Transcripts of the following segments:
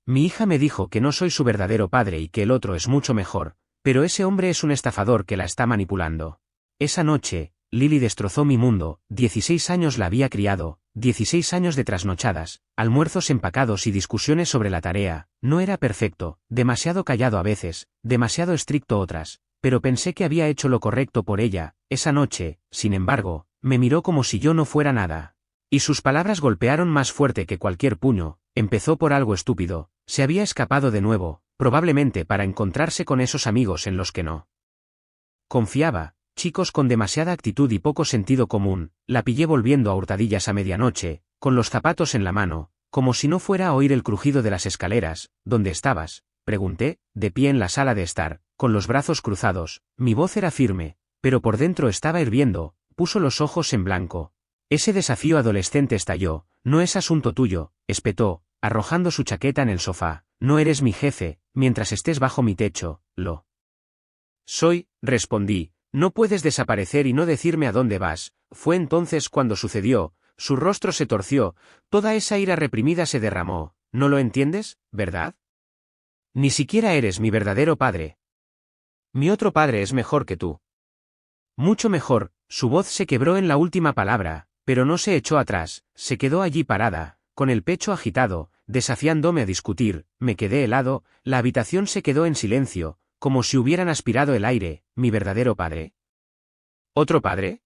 Mi hija me dijo que no soy su verdadero padre y que el otro es mucho mejor, pero ese hombre es un estafador que la está manipulando. Esa noche, Lily destrozó mi mundo, 16 años la había criado, 16 años de trasnochadas, almuerzos empacados y discusiones sobre la tarea. No era perfecto, demasiado callado a veces, demasiado estricto otras, pero pensé que había hecho lo correcto por ella. Esa noche, sin embargo, me miró como si yo no fuera nada. Y sus palabras golpearon más fuerte que cualquier puño. Empezó por algo estúpido, se había escapado de nuevo, probablemente para encontrarse con esos amigos en los que no confiaba, chicos con demasiada actitud y poco sentido común. La pillé volviendo a hurtadillas a medianoche, con los zapatos en la mano, como si no fuera a oír el crujido de las escaleras. ¿Dónde estabas?, pregunté, de pie en la sala de estar, con los brazos cruzados. Mi voz era firme, pero por dentro estaba hirviendo. Puso los ojos en blanco. Ese desafío adolescente estalló. No es asunto tuyo, espetó, arrojando su chaqueta en el sofá. No eres mi jefe, mientras estés bajo mi techo, lo soy, respondí. No puedes desaparecer y no decirme a dónde vas. Fue entonces cuando sucedió. Su rostro se torció, toda esa ira reprimida se derramó. ¿No lo entiendes, verdad? Ni siquiera eres mi verdadero padre. Mi otro padre es mejor que tú. Mucho mejor. Su voz se quebró en la última palabra, pero no se echó atrás, se quedó allí parada, con el pecho agitado, desafiándome a discutir. Me quedé helado, la habitación se quedó en silencio, como si hubieran aspirado el aire. ¿Mi verdadero padre? ¿Otro padre?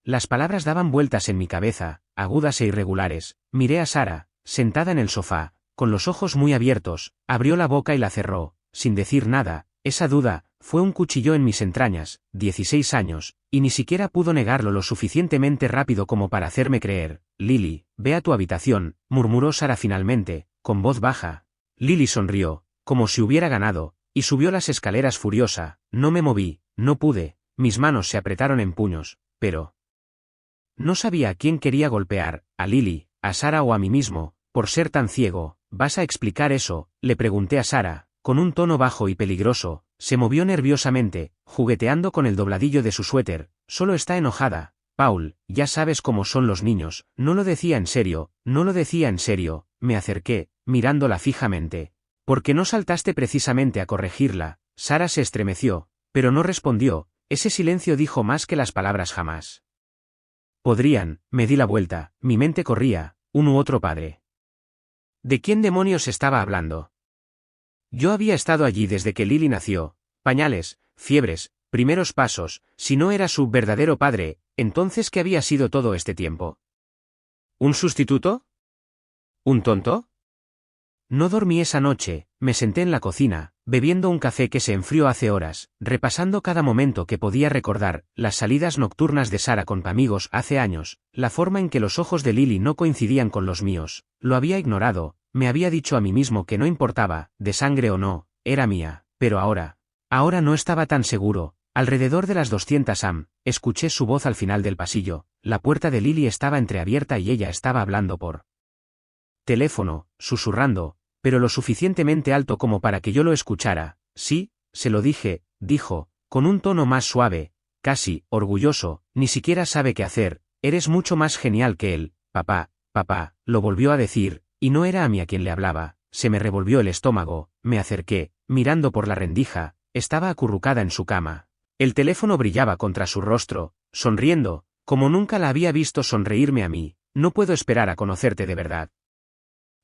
Las palabras daban vueltas en mi cabeza, agudas e irregulares. Miré a Sara, sentada en el sofá, con los ojos muy abiertos, abrió la boca y la cerró, sin decir nada. Esa duda fue un cuchillo en mis entrañas. 16 años, y ni siquiera pudo negarlo lo suficientemente rápido como para hacerme creer. Lily, ve a tu habitación, murmuró Sara finalmente, con voz baja. Lily sonrió, como si hubiera ganado, y subió las escaleras furiosa. No me moví, no pude, mis manos se apretaron en puños, pero no sabía a quién quería golpear, a Lily, a Sara o a mí mismo, por ser tan ciego. ¿Vas a explicar eso?, le pregunté a Sara, con un tono bajo y peligroso. Se movió nerviosamente, jugueteando con el dobladillo de su suéter. Solo está enojada, Paul, ya sabes cómo son los niños. No lo decía en serio, no lo decía en serio. Me acerqué, mirándola fijamente. ¿Por qué no saltaste precisamente a corregirla? Sara se estremeció, pero no respondió. Ese silencio dijo más que las palabras jamás podrían. Me di la vuelta, mi mente corría, un u otro padre. ¿De quién demonios estaba hablando? Yo había estado allí desde que Lily nació. Pañales, fiebres, primeros pasos. Si no era su verdadero padre, entonces ¿qué había sido todo este tiempo? ¿Un sustituto? ¿Un tonto? No dormí esa noche. Me senté en la cocina, bebiendo un café que se enfrió hace horas, repasando cada momento que podía recordar, las salidas nocturnas de Sara con amigos hace años, la forma en que los ojos de Lily no coincidían con los míos. Lo había ignorado. Me había dicho a mí mismo que no importaba, de sangre o no, era mía, pero ahora no estaba tan seguro. Alrededor de las 200 am, escuché su voz al final del pasillo. La puerta de Lily estaba entreabierta y ella estaba hablando por teléfono, susurrando, pero lo suficientemente alto como para que yo lo escuchara. Sí, se lo dije, dijo, con un tono más suave, casi orgulloso. Ni siquiera sabe qué hacer. Eres mucho más genial que él, papá, lo volvió a decir. Y no era a mí a quien le hablaba. Se me revolvió el estómago. Me acerqué, mirando por la rendija. Estaba acurrucada en su cama. El teléfono brillaba contra su rostro, sonriendo, como nunca la había visto sonreírme a mí. No puedo esperar a conocerte de verdad,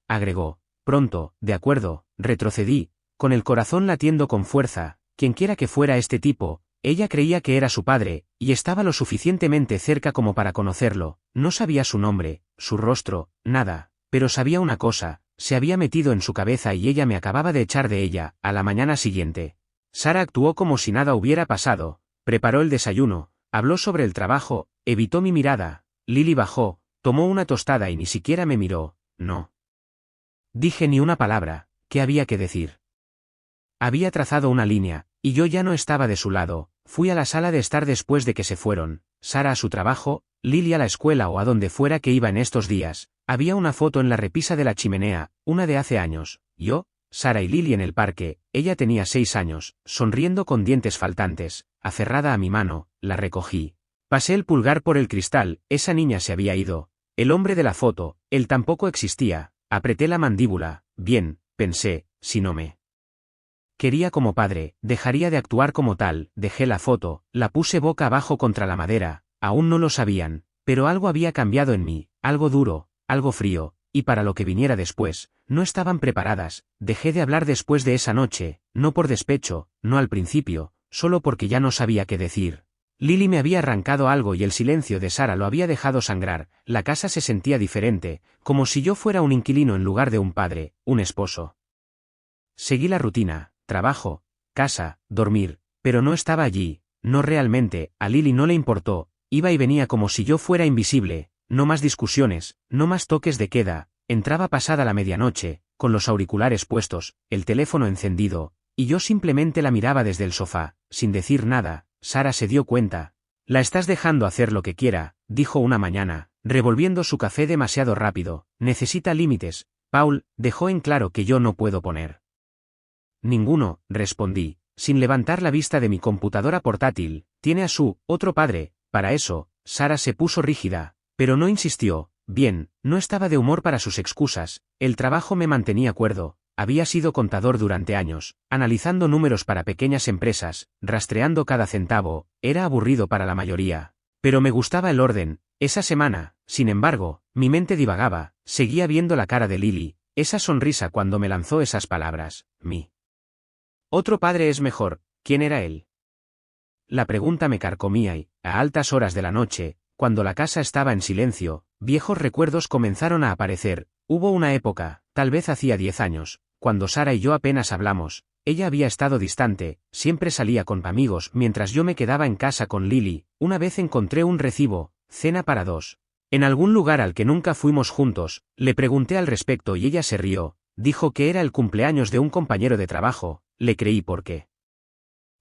agregó. Pronto, de acuerdo. Retrocedí, con el corazón latiendo con fuerza. Quienquiera que fuera este tipo, ella creía que era su padre, y estaba lo suficientemente cerca como para conocerlo. No sabía su nombre, su rostro, nada. Pero sabía una cosa, se había metido en su cabeza y ella me acababa de echar de ella. A la mañana siguiente, Sara actuó como si nada hubiera pasado, preparó el desayuno, habló sobre el trabajo, evitó mi mirada. Lily bajó, tomó una tostada y ni siquiera me miró. No dije ni una palabra. ¿Qué había que decir? Había trazado una línea, y yo ya no estaba de su lado. Fui a la sala de estar después de que se fueron. Sara a su trabajo, Lily a la escuela o a donde fuera que iba en estos días. Había una foto en la repisa de la chimenea, una de hace años. Yo, Sara y Lily en el parque. Ella tenía 6 años, sonriendo con dientes faltantes, aferrada a mi mano. La recogí. Pasé el pulgar por el cristal. Esa niña se había ido. El hombre de la foto, él tampoco existía. Apreté la mandíbula. Bien, pensé, si no me quería como padre, dejaría de actuar como tal. Dejé la foto, la puse boca abajo contra la madera, aún no lo sabían, pero algo había cambiado en mí, algo duro, algo frío, y para lo que viniera después, no estaban preparadas. Dejé de hablar después de esa noche, no por despecho, no al principio, solo porque ya no sabía qué decir. Lily me había arrancado algo y el silencio de Sara lo había dejado sangrar. La casa se sentía diferente, como si yo fuera un inquilino en lugar de un padre, un esposo. Seguí la rutina. Trabajo, casa, dormir, pero no estaba allí, no realmente. A Lily no le importó, iba y venía como si yo fuera invisible. No más discusiones, no más toques de queda. Entraba pasada la medianoche, con los auriculares puestos, el teléfono encendido, y yo simplemente la miraba desde el sofá, sin decir nada. Sara se dio cuenta. La estás dejando hacer lo que quiera, dijo una mañana, revolviendo su café demasiado rápido. Necesita límites. Paul, dejó en claro que yo no puedo poner ninguno, respondí, sin levantar la vista de mi computadora portátil. Tiene a su otro padre, para eso. Sara se puso rígida, pero no insistió. Bien, no estaba de humor para sus excusas. El trabajo me mantenía cuerdo. Había sido contador durante años, analizando números para pequeñas empresas, rastreando cada centavo. Era aburrido para la mayoría, pero me gustaba el orden. Esa semana, sin embargo, mi mente divagaba. Seguía viendo la cara de Lily, esa sonrisa cuando me lanzó esas palabras. Mi otro padre es mejor. ¿Quién era él? La pregunta me carcomía y, a altas horas de la noche, cuando la casa estaba en silencio, viejos recuerdos comenzaron a aparecer. Hubo una época, tal vez hacía 10 años, cuando Sara y yo apenas hablamos. Ella había estado distante, siempre salía con amigos mientras yo me quedaba en casa con Lily. Una vez encontré un recibo, cena para dos, en algún lugar al que nunca fuimos juntos. Le pregunté al respecto y ella se rió. Dijo que era el cumpleaños de un compañero de trabajo. Le creí porque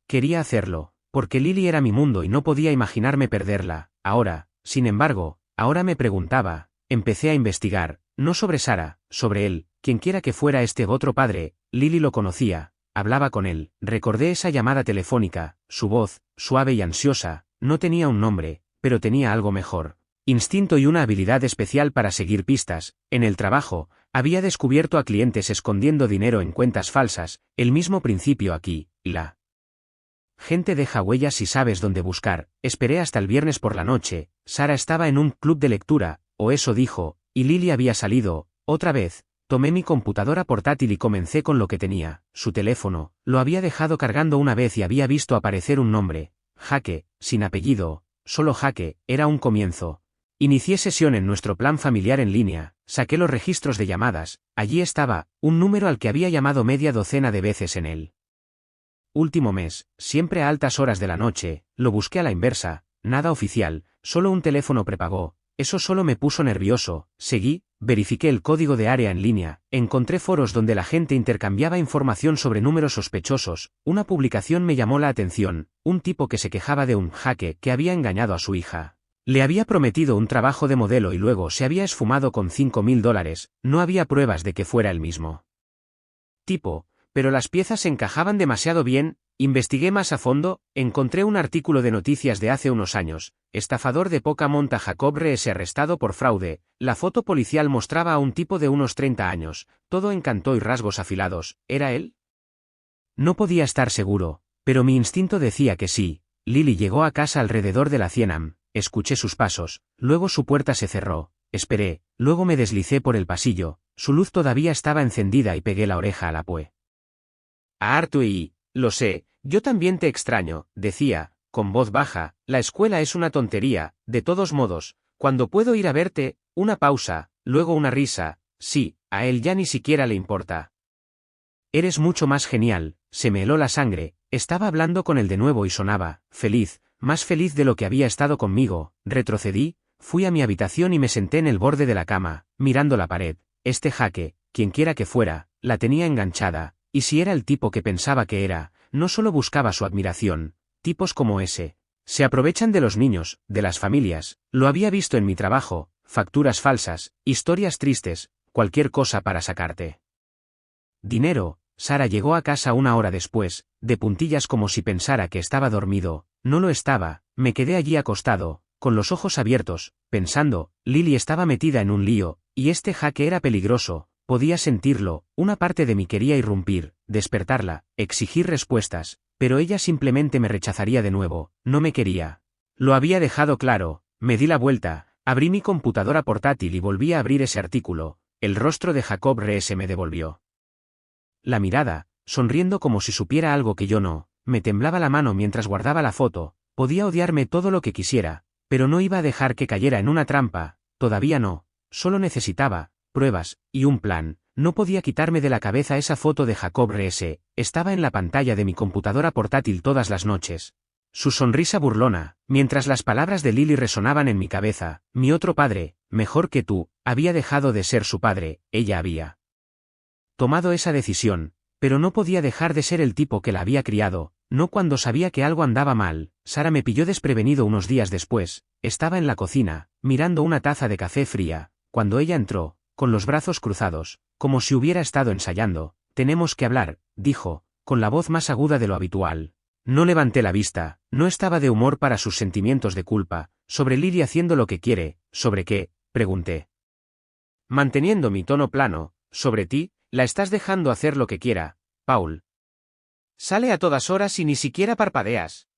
quería hacerlo, porque Lily era mi mundo y no podía imaginarme perderla. Ahora, sin embargo, ahora me preguntaba. Empecé a investigar, no sobre Sara, sobre él, quienquiera que fuera este otro padre. Lily lo conocía, hablaba con él. Recordé esa llamada telefónica, su voz, suave y ansiosa. No tenía un nombre, pero tenía algo mejor. Instinto y una habilidad especial para seguir pistas. En el trabajo, había descubierto a clientes escondiendo dinero en cuentas falsas. El mismo principio aquí. La gente deja huellas si sabes dónde buscar. Esperé hasta el viernes por la noche. Sara estaba en un club de lectura, o eso dijo, y Lily había salido. Otra vez, tomé mi computadora portátil y comencé con lo que tenía. Su teléfono, lo había dejado cargando una vez y había visto aparecer un nombre. Jaque, sin apellido, solo Jaque. Era un comienzo. Inicié sesión en nuestro plan familiar en línea, saqué los registros de llamadas. Allí estaba, un número al que había llamado media docena de veces en el último mes, siempre a altas horas de la noche. Lo busqué a la inversa, nada oficial, solo un teléfono prepago. Eso solo me puso nervioso. Seguí, verifiqué el código de área en línea, encontré foros donde la gente intercambiaba información sobre números sospechosos. Una publicación me llamó la atención, un tipo que se quejaba de un jaque que había engañado a su hija. Le había prometido un trabajo de modelo y luego se había esfumado con $5.000. No había pruebas de que fuera el mismo tipo, pero las piezas encajaban demasiado bien. Investigué más a fondo, encontré un artículo de noticias de hace unos años. Estafador de poca monta Jacob Rees arrestado por fraude. La foto policial mostraba a un tipo de unos 30 años, todo encanto y rasgos afilados. ¿Era él? No podía estar seguro, pero mi instinto decía que sí. Lily llegó a casa alrededor de la 100 am. Escuché sus pasos, luego su puerta se cerró. Esperé, luego me deslicé por el pasillo. Su luz todavía estaba encendida y pegué la oreja a la puerta. A Artu y, lo sé, yo también te extraño, decía, con voz baja. La escuela es una tontería. De todos modos, cuando puedo ir a verte. Una pausa, luego una risa. Sí, a él ya ni siquiera le importa. Eres mucho más genial. Se me heló la sangre. Estaba hablando con él de nuevo y sonaba feliz, más feliz de lo que había estado conmigo. Retrocedí, fui a mi habitación y me senté en el borde de la cama, mirando la pared. Este jaque, quienquiera que fuera, la tenía enganchada. Y si era el tipo que pensaba que era, no solo buscaba su admiración. Tipos como ese se aprovechan de los niños, de las familias. Lo había visto en mi trabajo, facturas falsas, historias tristes, cualquier cosa para sacarte dinero. Sara llegó a casa una hora después, de puntillas como si pensara que estaba dormido. No lo estaba. Me quedé allí acostado, con los ojos abiertos, pensando. Lily estaba metida en un lío, y este jaque era peligroso. podía sentirlo, una parte de mí quería irrumpir, despertarla, exigir respuestas, pero ella simplemente me rechazaría de nuevo, no me quería. Lo había dejado claro, me di la vuelta, abrí mi computadora portátil y volví a abrir ese artículo, el rostro de Jacob Reese me devolvió la mirada, sonriendo como si supiera algo que yo no, me temblaba la mano mientras guardaba la foto, podía odiarme todo lo que quisiera, pero no iba a dejar que cayera en una trampa, todavía no, solo necesitaba pruebas y un plan. No podía quitarme de la cabeza esa foto de Jacob Reese, estaba en la pantalla de mi computadora portátil todas las noches. Su sonrisa burlona, mientras las palabras de Lily resonaban en mi cabeza, mi otro padre, mejor que tú, había dejado de ser su padre, ella había tomado esa decisión, pero no podía dejar de ser el tipo que la había criado, no cuando sabía que algo andaba mal. Sara me pilló desprevenido unos días después, estaba en la cocina, mirando una taza de café fría, cuando ella entró, con los brazos cruzados, como si hubiera estado ensayando. Tenemos que hablar, dijo, con la voz más aguda de lo habitual. No levanté la vista, no estaba de humor para sus sentimientos de culpa. Sobre Lily haciendo lo que quiere, ¿sobre qué?, pregunté. Manteniendo mi tono plano, sobre ti, la estás dejando hacer lo que quiera, Paul. Sale a todas horas y ni siquiera parpadeas.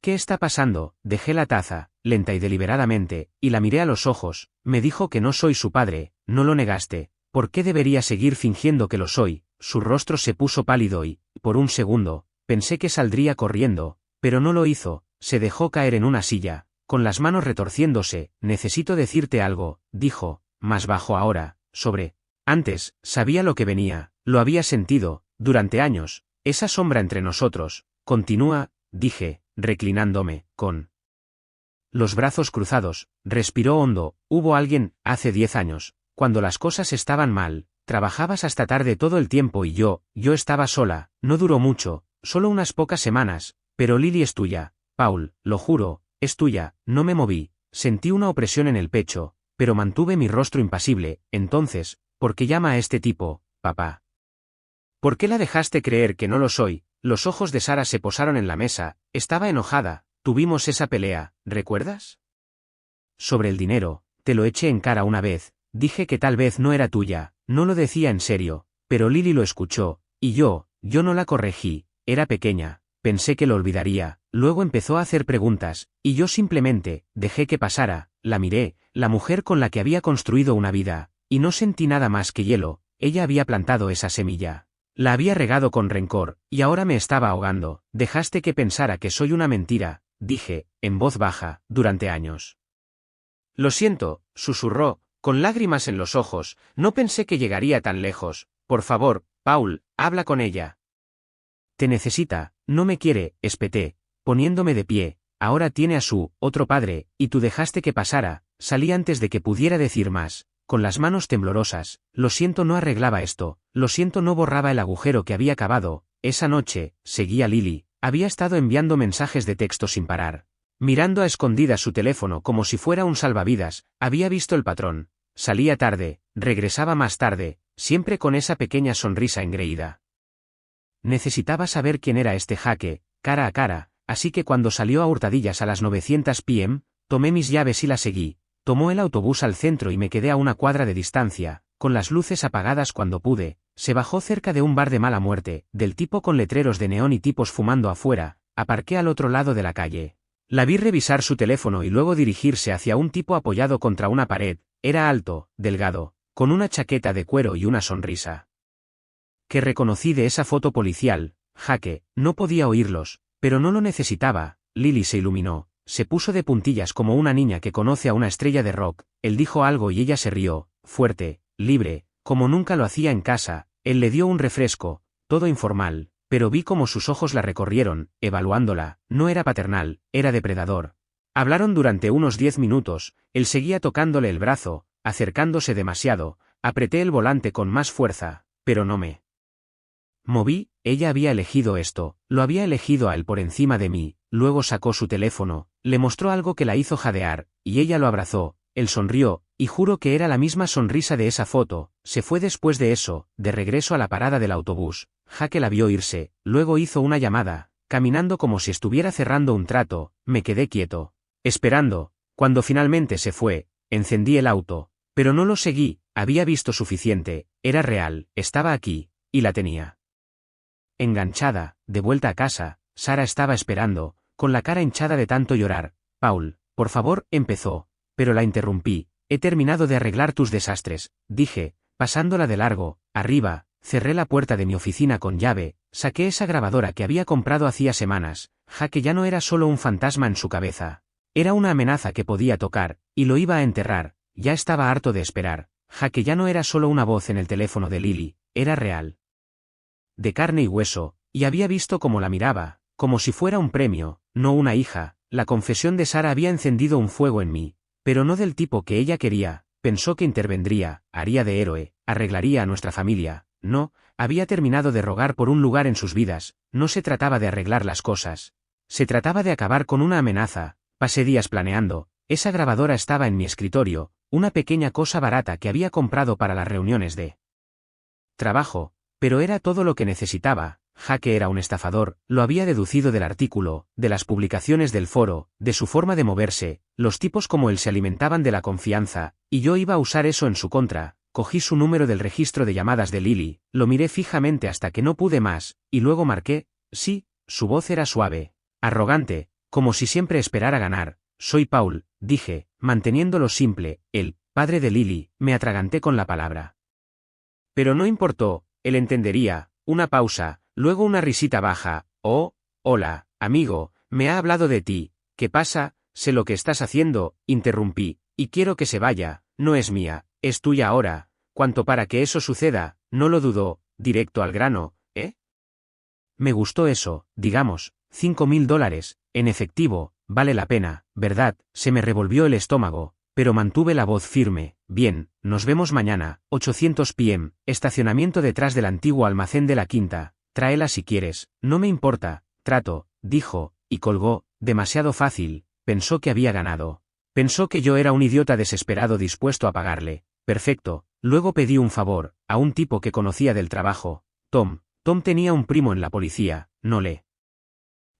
¿Qué está pasando? Dejé la taza, lenta y deliberadamente, y la miré a los ojos. Me dijo que no soy su padre, no lo negaste. ¿Por qué debería seguir fingiendo que lo soy? Su rostro se puso pálido y, por un segundo, pensé que saldría corriendo, pero no lo hizo, se dejó caer en una silla, con las manos retorciéndose. Necesito decirte algo, dijo, más bajo ahora, Antes, sabía lo que venía, lo había sentido, durante años, esa sombra entre nosotros. Continúa, dije, reclinándome, con los brazos cruzados. Respiró hondo. Hubo alguien, hace 10 años, cuando las cosas estaban mal, trabajabas hasta tarde todo el tiempo y yo estaba sola. No duró mucho, solo unas pocas semanas, pero Lily es tuya, Paul, lo juro, es tuya. No me moví, sentí una opresión en el pecho, pero mantuve mi rostro impasible. Entonces, ¿por qué llama a este tipo, papá? ¿Por qué la dejaste creer que no lo soy? Los ojos de Sara se posaron en la mesa, estaba enojada. Tuvimos esa pelea, ¿recuerdas? Sobre el dinero, te lo eché en cara una vez, dije que tal vez no era tuya, no lo decía en serio, pero Lily lo escuchó, y yo no la corregí, era pequeña, pensé que lo olvidaría, luego empezó a hacer preguntas, y yo simplemente, dejé que pasara, la miré, la mujer con la que había construido una vida, y no sentí nada más que hielo. Ella había plantado esa semilla. La había regado con rencor, y ahora me estaba ahogando. Dejaste que pensara que soy una mentira, dije, en voz baja, durante años. Lo siento, susurró, con lágrimas en los ojos, no pensé que llegaría tan lejos. Por favor, Paul, habla con ella. Te necesita, no me quiere, espeté, poniéndome de pie. Ahora tiene a su otro padre, y tú dejaste que pasara. Salí antes de que pudiera decir más. Con las manos temblorosas, lo siento no arreglaba esto, lo siento no borraba el agujero que había cavado. Esa noche, seguía Lily, había estado enviando mensajes de texto sin parar. Mirando a escondidas su teléfono como si fuera un salvavidas, había visto el patrón. Salía tarde, regresaba más tarde, siempre con esa pequeña sonrisa engreída. Necesitaba saber quién era este jaque, cara a cara, así que cuando salió a hurtadillas a las 900 p.m., tomé mis llaves y la seguí. Tomó el autobús al centro y me quedé a una cuadra de distancia, con las luces apagadas cuando pude. Se bajó cerca de un bar de mala muerte, del tipo con letreros de neón y tipos fumando afuera. Aparqué al otro lado de la calle. La vi revisar su teléfono y luego dirigirse hacia un tipo apoyado contra una pared. Era alto, delgado, con una chaqueta de cuero y una sonrisa que reconocí de esa foto policial. Jaque, no podía oírlos, pero no lo necesitaba. Lily se iluminó. Se puso de puntillas como una niña que conoce a una estrella de rock. Él dijo algo y ella se rió, fuerte, libre, como nunca lo hacía en casa. Él le dio un refresco, todo informal, pero vi cómo sus ojos la recorrieron, evaluándola. No era paternal, era depredador. Hablaron durante unos 10 minutos, él seguía tocándole el brazo, acercándose demasiado. Apreté el volante con más fuerza, pero no me moví. Ella había elegido esto, lo había elegido a él por encima de mí. Luego sacó su teléfono, le mostró algo que la hizo jadear, y ella lo abrazó. Él sonrió, y juro que era la misma sonrisa de esa foto. Se fue después de eso, de regreso a la parada del autobús. Jaque la vio irse, luego hizo una llamada, caminando como si estuviera cerrando un trato. Me quedé quieto, esperando. Cuando finalmente se fue, encendí el auto, pero no lo seguí. Había visto suficiente, era real, estaba aquí, y la tenía. Enganchada, de vuelta a casa, Sara estaba esperando, con la cara hinchada de tanto llorar. Paul, por favor, empezó, pero la interrumpí. He terminado de arreglar tus desastres, dije, pasándola de largo. Arriba, cerré la puerta de mi oficina con llave, saqué esa grabadora que había comprado hacía semanas. Jaque ya no era solo un fantasma en su cabeza. Era una amenaza que podía tocar, y lo iba a enterrar. Ya estaba harto de esperar. Jaque ya no era solo una voz en el teléfono de Lily, era real. De carne y hueso, y había visto cómo la miraba, como si fuera un premio, no una hija. La confesión de Sara había encendido un fuego en mí, pero no del tipo que ella quería. Pensó que intervendría, haría de héroe, arreglaría a nuestra familia. No, había terminado de rogar por un lugar en sus vidas. No se trataba de arreglar las cosas. Se trataba de acabar con una amenaza. Pasé días planeando. Esa grabadora estaba en mi escritorio, una pequeña cosa barata que había comprado para las reuniones de trabajo, pero era todo lo que necesitaba. Jaque era un estafador, lo había deducido del artículo, de las publicaciones del foro, de su forma de moverse. Los tipos como él se alimentaban de la confianza, y yo iba a usar eso en su contra. Cogí su número del registro de llamadas de Lily, lo miré fijamente hasta que no pude más, y luego marqué. Sí, su voz era suave, arrogante, como si siempre esperara ganar. Soy Paul, dije, manteniéndolo simple. El padre de Lily. Me atraganté con la palabra. Pero no importó, él entendería. Una pausa, luego una risita baja. Oh, hola, amigo, me ha hablado de ti. ¿Qué pasa? Sé lo que estás haciendo, interrumpí, y quiero que se vaya. No es mía, es tuya ahora. Cuanto para que eso suceda, no lo dudó, directo al grano, ¿eh? Me gustó eso, digamos, $5.000, en efectivo, vale la pena, ¿verdad? Se me revolvió el estómago, pero mantuve la voz firme. Bien, nos vemos mañana, 800 p.m., estacionamiento detrás del antiguo almacén de la Quinta. Tráela si quieres, no me importa, trato, dijo, y colgó. Demasiado fácil, pensó que había ganado. Pensó que yo era un idiota desesperado dispuesto a pagarle. Perfecto, luego pedí un favor, a un tipo que conocía del trabajo. Tom tenía un primo en la policía, no le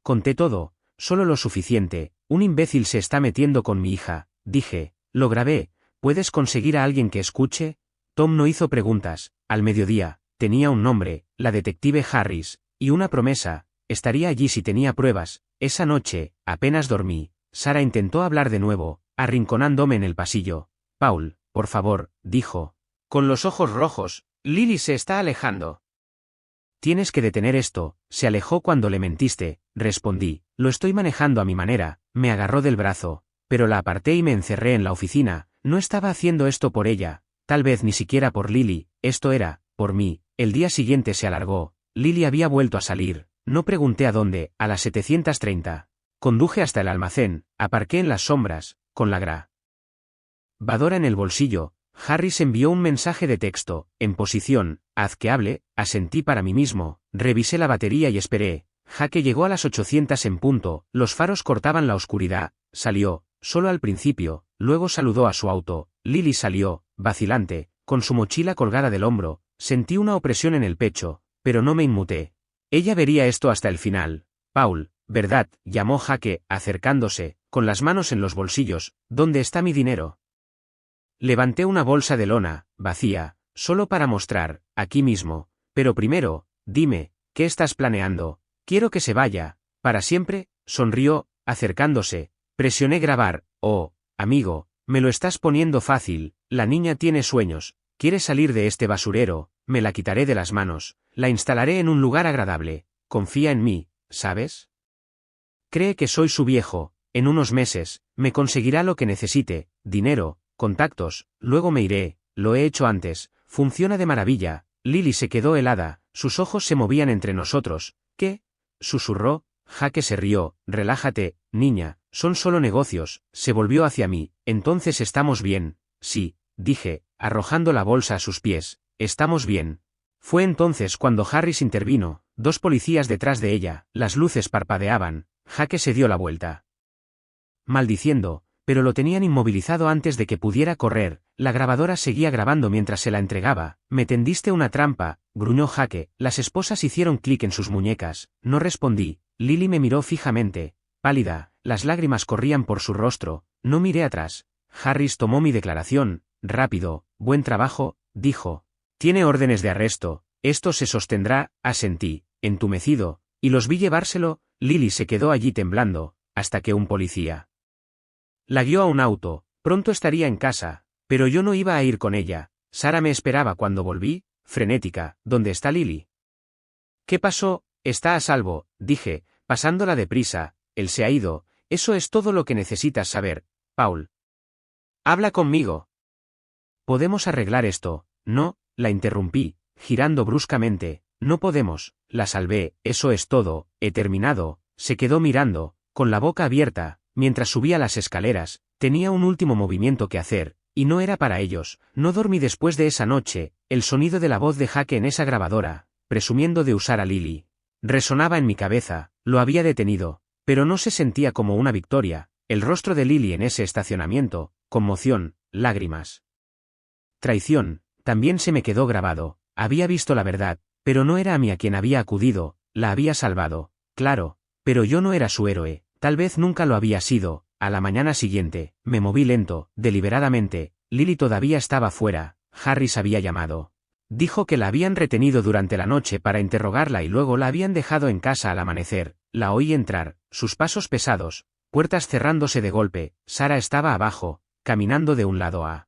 conté todo, solo lo suficiente. Un imbécil se está metiendo con mi hija, dije, lo grabé. ¿Puedes conseguir a alguien que escuche? Tom no hizo preguntas. Al mediodía, tenía un nombre, la detective Harris, y una promesa, estaría allí si tenía pruebas. Esa noche, apenas dormí. Sara intentó hablar de nuevo, arrinconándome en el pasillo. Paul, por favor, dijo, con los ojos rojos, Lily se está alejando. Tienes que detener esto. Se alejó cuando le mentiste, respondí. Lo estoy manejando a mi manera. Me agarró del brazo, pero la aparté y me encerré en la oficina. No estaba haciendo esto por ella, tal vez ni siquiera por Lily, esto era, por mí. El día siguiente se alargó. Lily había vuelto a salir. No pregunté a dónde. A las 7:30. Conduje hasta el almacén, aparqué en las sombras, con la grabadora en el bolsillo. Harris envió un mensaje de texto, en posición, haz que hable, asentí para mí mismo, revisé la batería y esperé. Jaque llegó a las 800 en punto, los faros cortaban la oscuridad, salió, solo al principio, luego saludó a su auto. Lily salió, vacilante, con su mochila colgada del hombro. Sentí una opresión en el pecho, pero no me inmuté. Ella vería esto hasta el final. Paul, ¿verdad? Llamó Jaque, acercándose, con las manos en los bolsillos. ¿Dónde está mi dinero? Levanté una bolsa de lona, vacía, solo para mostrar, aquí mismo. Pero primero, dime, ¿qué estás planeando? Quiero que se vaya, para siempre, sonrió, acercándose. Presioné grabar. Oh, amigo, me lo estás poniendo fácil. La niña tiene sueños, quiere salir de este basurero. Me la quitaré de las manos, la instalaré en un lugar agradable. Confía en mí, ¿sabes? Cree que soy su viejo. En unos meses, me conseguirá lo que necesite, dinero, contactos, luego me iré. Lo he hecho antes, funciona de maravilla. Lily se quedó helada, sus ojos se movían entre nosotros. ¿Qué? Susurró. Jaque se rió. Relájate, niña, son solo negocios. Se volvió hacia mí. Entonces estamos bien. Sí, dije, arrojando la bolsa a sus pies. Estamos bien. Fue entonces cuando Harris intervino, dos policías detrás de ella, las luces parpadeaban. Jaque se dio la vuelta, maldiciendo, pero lo tenían inmovilizado antes de que pudiera correr. La grabadora seguía grabando mientras se la entregaba. Me tendiste una trampa, gruñó Jaque. Las esposas hicieron clic en sus muñecas. No respondí. Lily me miró fijamente, pálida, las lágrimas corrían por su rostro. No miré atrás. Harris tomó mi declaración, rápido, buen trabajo, dijo. Tiene órdenes de arresto, esto se sostendrá, asentí, entumecido, y los vi llevárselo. Lily se quedó allí temblando, hasta que un policía la guió a un auto. Pronto estaría en casa, pero yo no iba a ir con ella. Sara me esperaba cuando volví, frenética. ¿Dónde está Lily? ¿Qué pasó? Está a salvo, dije, pasándola deprisa. Él se ha ido, eso es todo lo que necesitas saber, Paul. Habla conmigo. ¿Podemos arreglar esto? No, la interrumpí, girando bruscamente. No podemos, la salvé, eso es todo, he terminado. Se quedó mirando, con la boca abierta, mientras subía las escaleras. Tenía un último movimiento que hacer, y no era para ellos. No dormí después de esa noche. El sonido de la voz de Jake en esa grabadora, presumiendo de usar a Lily, resonaba en mi cabeza. Lo había detenido, pero no se sentía como una victoria. El rostro de Lily en ese estacionamiento, conmoción, lágrimas, traición, también se me quedó grabado. Había visto la verdad, pero no era a mí a quien había acudido. La había salvado, claro, pero yo no era su héroe. Tal vez nunca lo había sido. A la mañana siguiente, me moví lento, deliberadamente. Lily todavía estaba fuera. Harris había llamado. Dijo que la habían retenido durante la noche para interrogarla y luego la habían dejado en casa al amanecer. La oí entrar, sus pasos pesados, puertas cerrándose de golpe. Sara estaba abajo, caminando de un lado a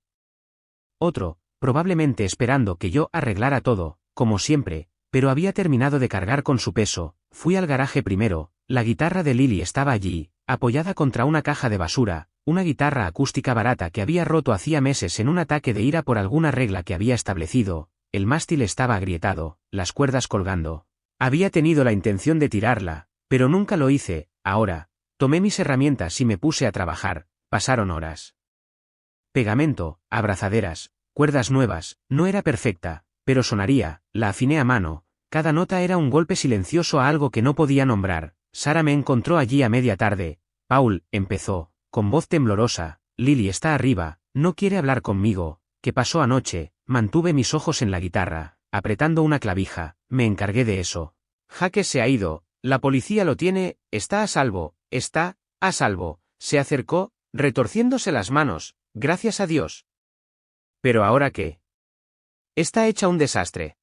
otro, probablemente esperando que yo arreglara todo, como siempre, pero había terminado de cargar con su peso. Fui al garaje primero. La guitarra de Lily estaba allí, apoyada contra una caja de basura, una guitarra acústica barata que había roto hacía meses en un ataque de ira por alguna regla que había establecido. El mástil estaba agrietado, las cuerdas colgando. Había tenido la intención de tirarla, pero nunca lo hice. Ahora, tomé mis herramientas y me puse a trabajar. Pasaron horas. Pegamento, abrazaderas, cuerdas nuevas. No era perfecta, pero sonaría. La afiné a mano. Cada nota era un golpe silencioso a algo que no podía nombrar. Sara me encontró allí a media tarde. Paul, empezó, con voz temblorosa. Lily está arriba, no quiere hablar conmigo. ¿Qué pasó anoche? Mantuve mis ojos en la guitarra, apretando una clavija. Me encargué de eso. Jake se ha ido, la policía lo tiene, está a salvo, está a salvo. Se acercó, retorciéndose las manos. Gracias a Dios. ¿Pero ahora qué? Está hecha un desastre.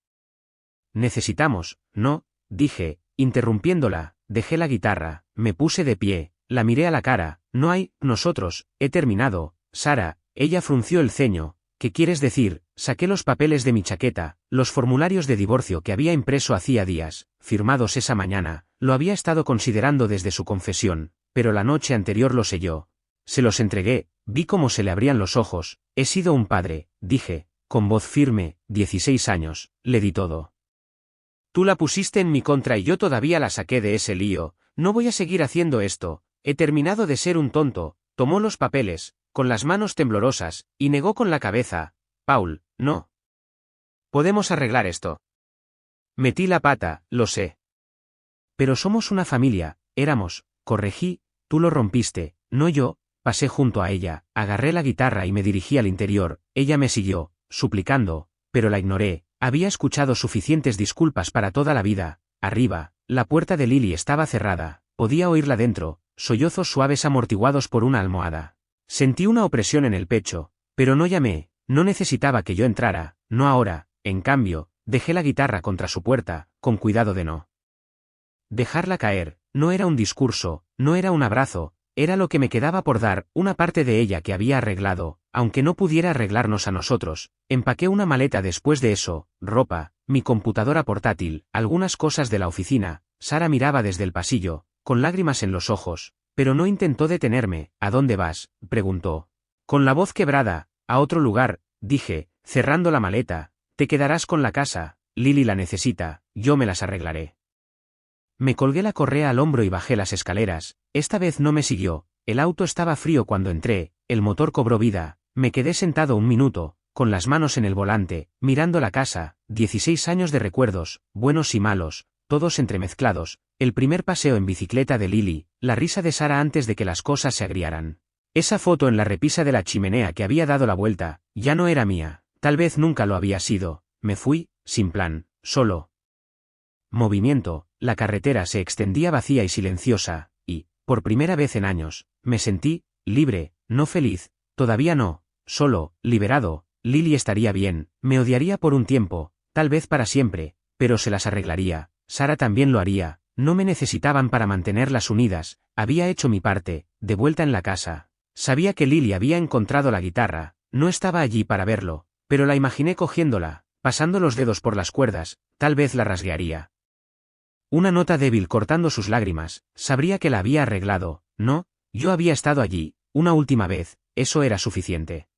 Necesitamos, ¿no? Dije, interrumpiéndola. Dejé la guitarra, me puse de pie, la miré a la cara. No hay, nosotros, he terminado. Sara, ella frunció el ceño. ¿Qué quieres decir? Saqué los papeles de mi chaqueta, los formularios de divorcio que había impreso hacía días, firmados esa mañana. Lo había estado considerando desde su confesión, pero la noche anterior lo selló. Se los entregué, vi cómo se le abrían los ojos. He sido un padre, dije, con voz firme. 16 años, le di todo. Tú la pusiste en mi contra y yo todavía la saqué de ese lío. No voy a seguir haciendo esto. He terminado de ser un tonto. Tomó los papeles, con las manos temblorosas, y negó con la cabeza. Paul, no. Podemos arreglar esto. Metí la pata, lo sé. Pero somos una familia, éramos, corregí, tú lo rompiste, no yo. Pasé junto a ella, agarré la guitarra y me dirigí al interior. Ella me siguió, suplicando, pero la ignoré. Había escuchado suficientes disculpas para toda la vida. Arriba, la puerta de Lily estaba cerrada. Podía oírla dentro, sollozos suaves amortiguados por una almohada. Sentí una opresión en el pecho, pero no llamé. No necesitaba que yo entrara, no ahora. En cambio, dejé la guitarra contra su puerta, con cuidado de no dejarla caer. No era un discurso, no era un abrazo, era lo que me quedaba por dar, una parte de ella que había arreglado, aunque no pudiera arreglarnos a nosotros. Empaqué una maleta después de eso, ropa, mi computadora portátil, algunas cosas de la oficina. Sara miraba desde el pasillo, con lágrimas en los ojos, pero no intentó detenerme. ¿A dónde vas?, preguntó. Con la voz quebrada. A otro lugar, dije, cerrando la maleta. Te quedarás con la casa. Lily la necesita, yo me las arreglaré. Me colgué la correa al hombro y bajé las escaleras. Esta vez no me siguió. El auto estaba frío cuando entré, el motor cobró vida. Me quedé sentado un minuto, con las manos en el volante, mirando la casa. 16 años de recuerdos, buenos y malos, todos entremezclados. El primer paseo en bicicleta de Lily, la risa de Sara antes de que las cosas se agriaran. Esa foto en la repisa de la chimenea que había dado la vuelta, ya no era mía, tal vez nunca lo había sido. Me fui, sin plan, solo. Movimiento, la carretera se extendía vacía y silenciosa, y, por primera vez en años, me sentí libre, no feliz, todavía no, Solo, liberado, Lily estaría bien, me odiaría por un tiempo, tal vez para siempre, pero se las arreglaría. Sara también lo haría, no me necesitaban para mantenerlas unidas, había hecho mi parte. De vuelta en la casa. Sabía que Lily había encontrado la guitarra, no estaba allí para verlo, pero la imaginé cogiéndola, pasando los dedos por las cuerdas, tal vez la rasguearía. Una nota débil cortando sus lágrimas, sabría que la había arreglado, no, yo había estado allí, una última vez, eso era suficiente.